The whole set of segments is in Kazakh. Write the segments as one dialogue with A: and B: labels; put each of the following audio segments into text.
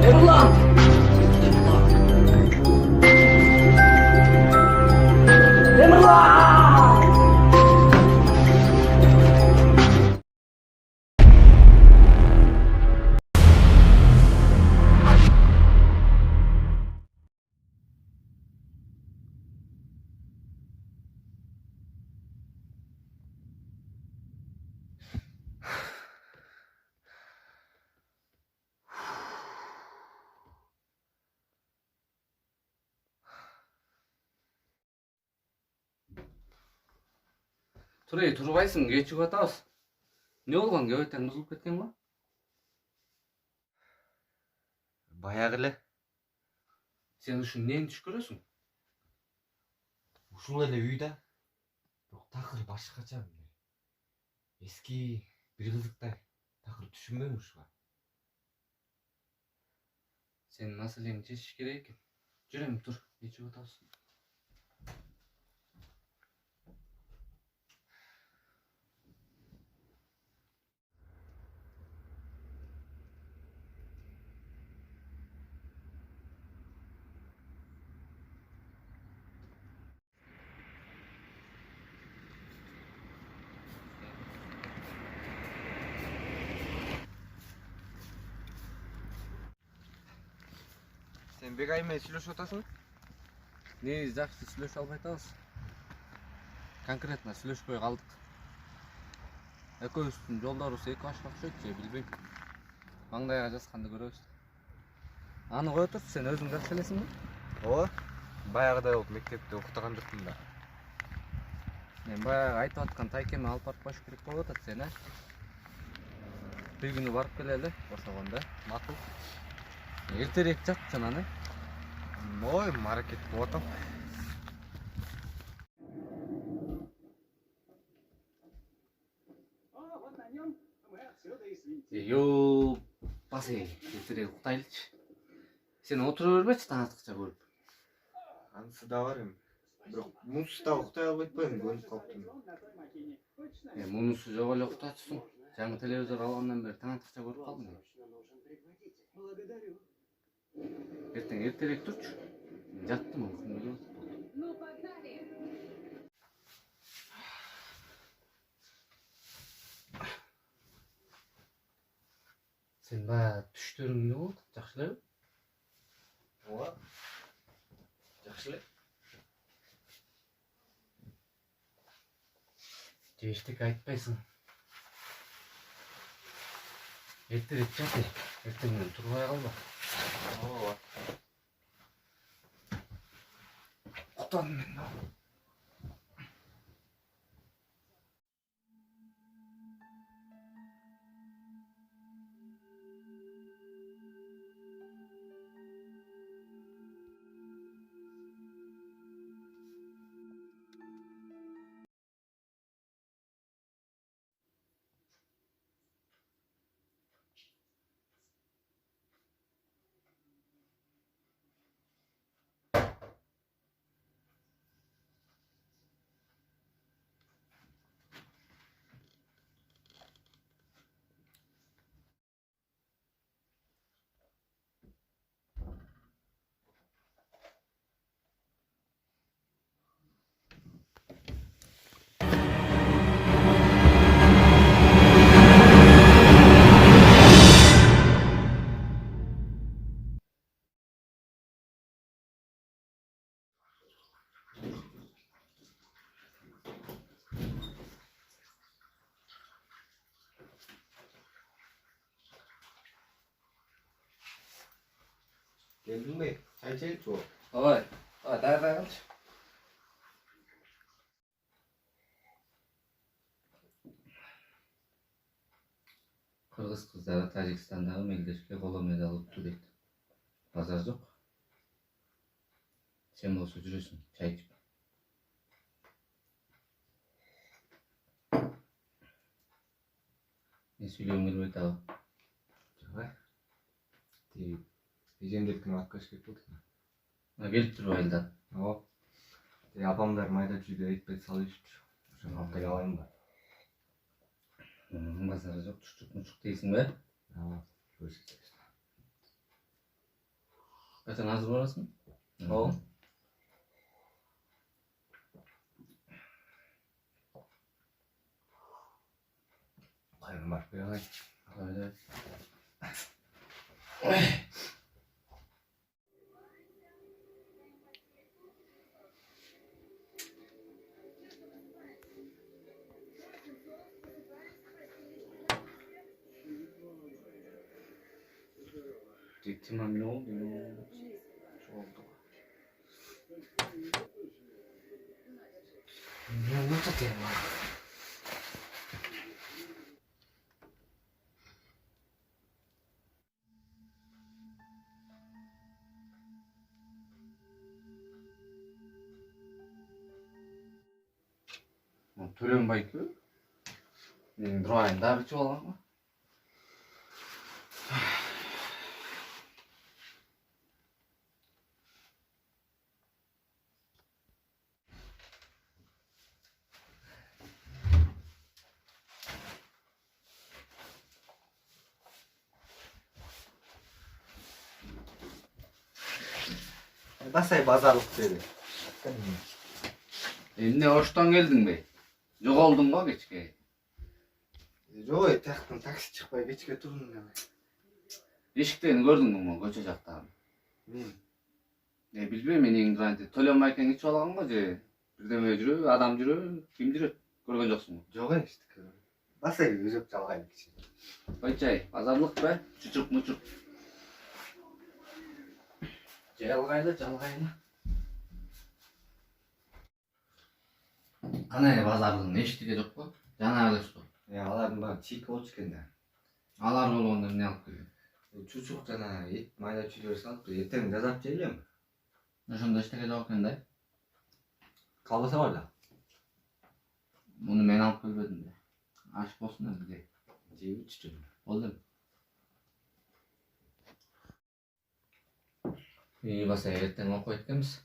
A: Emrullah! Emrullah!
B: Turey, turbayсың, кечигип атабыз. Не болгон? Кебетең бузулуп кеткен го?
C: Баягы эле
B: Сен ушун эмнени түш көрөсүң?
C: ушул эле үй да. Бирок такыр башкача мындай. Эски бир кызыктай. Такыр түшүнбөйм ушуга.
B: Сенин маселеңди чечиш керек экен. Жүр эми тур, кечигип атабыз.
C: Сен Бегай менен сүйлөшүп атасың?
B: Негизи жакшы сүйлөшө албай атабыз. Конкретно сүйлөшпөй калдык. Экөөбүздүн жолдорубуз эки башка окшойт же билбейм. Маңдайга жазганды көрөбүз. Аны кое турчу, сен өзүң жакшы элесиңби?
C: Ооба. Баягыдай болуп мектепте уктаган жокмун да.
B: Мен баягы айтып аткан тайкеми алып барып коюш керек болуп атат сен, бир күнү барып келели, бошогондо.
C: Макул.
B: Эртерээк жатчын аны.
C: Ой, аракет кылып атам.
B: Йоо, басей, эртерээк уктайлычы. Сен отура бербечи таң аткыча көрүп.
C: Анысы да бар эми. Бирок мунусу да уктай албай атпайбы, көнүп калыптым.
B: Мунусу жок эле уктатчусуң. Жаңы телевизор алгандан бери таң аткыча көрүп калдың. Эртең эртерээк турчу. Жаттым уйкум келип атат. Сен баягы түштөрүң эмне болуп атат? Жакшы элеби?
C: Ооба. Жакшы эле.
B: Же эчтеке айтпайсың? Эртерээк жат, эртең менен турбай калба.
C: Ооба.
B: Уктадым мен.
C: Келдиңби? Чай içelim
B: Ой, дай калчы. Кыргыз кыздары Тажикстандагы мелдешке коло медаль утту дейт. Базар жок. Сен болсо жүрөсүң, чай ичип. Мен сүйлөгүм келбей атабы?
C: Жабай. Тиги эжемдердикине барып келиш керек болду.
B: Келип туруп айылдан.
C: Ооба. Тиги апамдар майда чүйдө этпет салып жүрчү. Ошону алып келе алайын ба?
B: Базары жок, чучук мучук дейсиңби?
C: Ооба. Көрсөтөбүз.
B: Kaçan hazır olasın?
C: O. Kayın var bir ay.
B: Öyle. Tamam ne oluyor? Şu oldu.
C: Ne tutayım lan?
B: Төленбай ku. Менің дұрайында бітіп алған ғой.
C: Basay bazarlık dedi.
B: Emne hoştan geldin be. Жоғалдың ба кешке?
C: Жоқ, тақтан такси шықпай кешке тұрдым мен.
B: Ешіктен көрдің бе мұны көше жақтағы?
C: Мен.
B: Білбеймін мен ең дұрайында. Төленбай екен кетіп алған ғой же. Бірдеме жүрі, адам жүрі, кім жүреді? Көрген жоқсың ба?
C: Жоқ işte. Basay үзіп жалғайды кіші.
B: Қойчай, базарлық бе? Чүчүк-мүчүк. Жалғайлы. Қанай базарлығын ештеңе жоқ па? Жаңа әлі сол.
C: Алардың бәрі чикі болшы кенде.
B: Алар болғанда не алып келген?
C: Чучук жана ет майда чүйдер салып, ертең жазап жерлем.
B: Ошондо эчтеке жок экен да.
C: Колбаса бар да.
B: Муну мен алып келбедим да. Аш болсун эле.
C: Жеп үчтү.
B: Болду. Баса эртең окуйт экенбиз.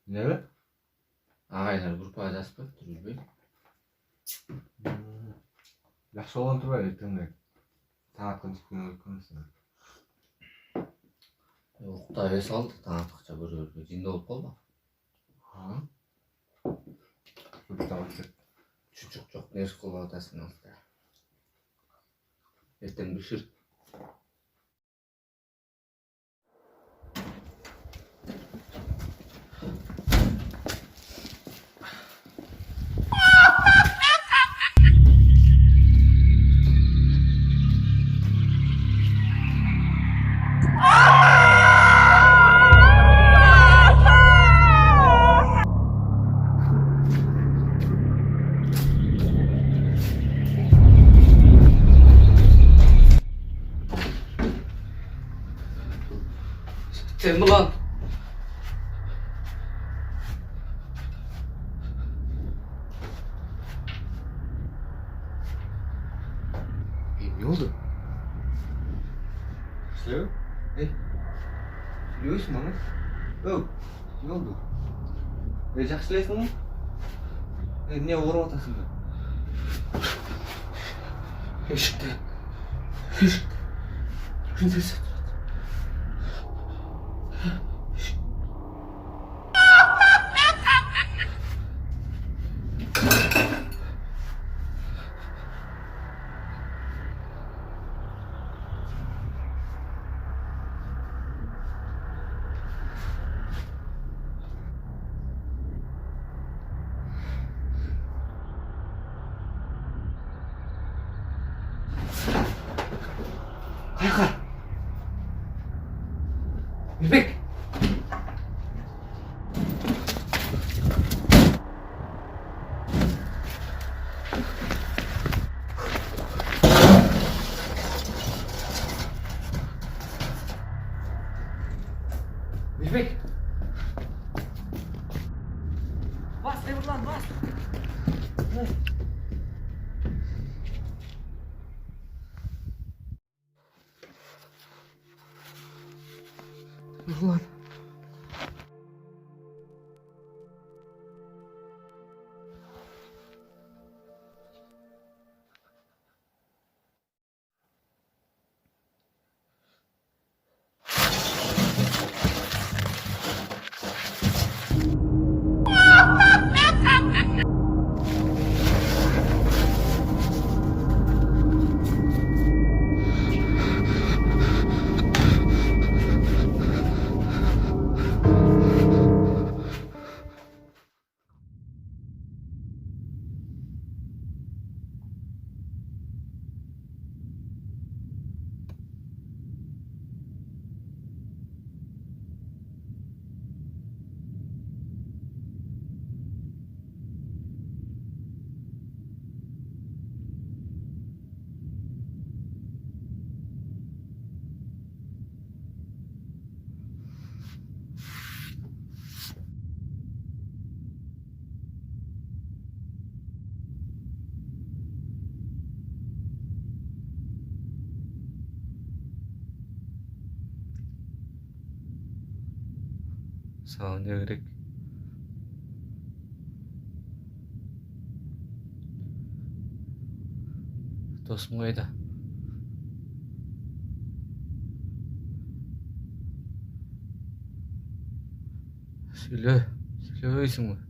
C: Эмне?
B: Агайлар группага жазып коюптур, билбейм.
C: Жакшы болгон турбайбы эртең? Таң аткан күнү көрсөң.
B: Уктап эс алды, таң атканча көрө жинде болуп калды. Чүчүк жок, нерс кылып атасың алды. Эртең бишир. Sen mi lan?
C: Ne oldu? Söyle. Söylüyorsun bana. Ne oldu? Жақсылайсың mı? Ne орып атасың ба? Eşikte. Prinsesi. Kayka. İpek. İpek. Bas lan bas. Ulan.
B: Sağ ne gerek? Dostum kayda? Söyle. Söyleyeysin mi?